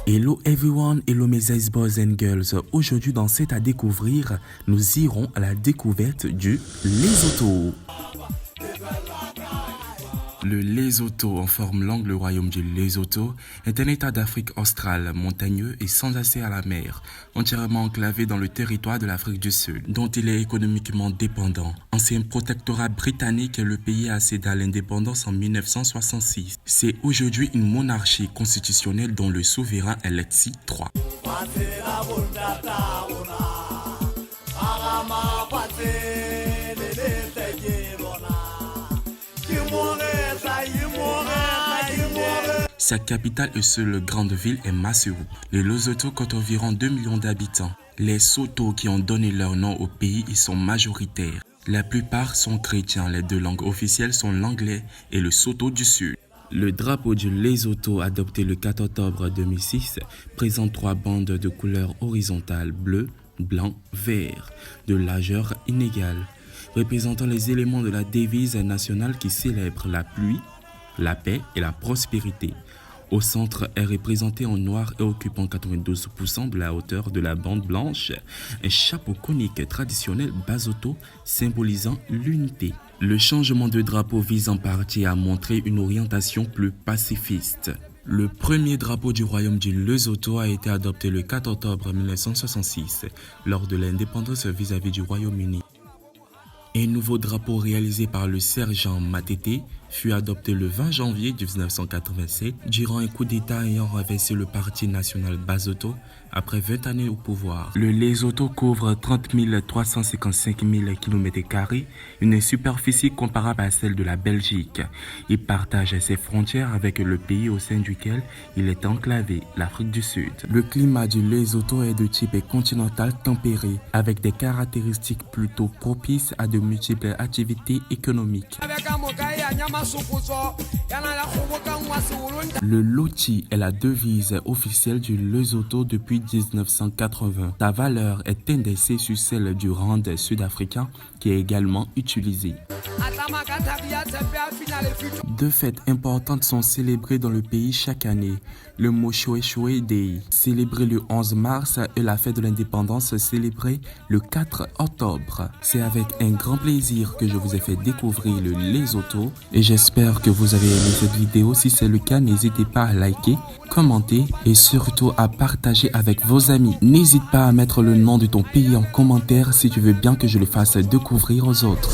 Hello everyone, hello mes ice boys and girls. Aujourd'hui dans cette à découvrir, nous irons à la découverte du Lesotho. Le Lesotho, en forme longue, le royaume du Lesotho, est un état d'Afrique australe, montagneux et sans accès à la mer, entièrement enclavé dans le territoire de l'Afrique du Sud, dont il est économiquement dépendant. Ancien protectorat britannique, le pays a cédé à l'indépendance en 1966. C'est aujourd'hui une monarchie constitutionnelle dont le souverain est Letsi III. Sa capitale et seule grande ville est Maseru. Le Lesotho compte environ 2 millions d'habitants. Les Soto qui ont donné leur nom au pays y sont majoritaires. La plupart sont chrétiens. Les deux langues officielles sont l'anglais et le Soto du Sud. Le drapeau du Lesotho, adopté le 4 octobre 2006, présente 3 bandes de couleur horizontale bleu, blanc, vert, de largeur inégale, représentant les éléments de la devise nationale qui célèbre la pluie, la paix et la prospérité. Au centre est représenté en noir et occupant 92% de la hauteur de la bande blanche, un chapeau conique traditionnel Basotho symbolisant l'unité. Le changement de drapeau vise en partie à montrer une orientation plus pacifiste. Le premier drapeau du royaume du Lesotho a été adopté le 4 octobre 1966 lors de l'indépendance vis-à-vis du Royaume-Uni. Un nouveau drapeau réalisé par le sergent Matete fut adopté le 20 janvier 1987 durant un coup d'État ayant renversé le parti national Basotho après 20 années au pouvoir. Le Lesotho couvre 30 355 000 km², une superficie comparable à celle de la Belgique. Il partage ses frontières avec le pays au sein duquel il est enclavé, l'Afrique du Sud. Le climat du Lesotho est de type continental tempéré, avec des caractéristiques plutôt propices à de multiples activités économiques. Le loti est la devise officielle du Lesotho depuis 1980. Sa valeur est indexée sur celle du rand sud-africain qui est également utilisée. Deux fêtes importantes sont célébrées dans le pays chaque année. Le Moshoeshoe Day, célébré le 11 mars, et la fête de l'indépendance, célébrée le 4 octobre. C'est avec un grand plaisir que je vous ai fait découvrir le Lesotho et j'espère que vous avez aimé cette vidéo. Si c'est le cas, n'hésitez pas à liker, commenter et surtout à partager avec vos amis. N'hésite pas à mettre le nom de ton pays en commentaire si tu veux bien que je le fasse découvrir aux autres.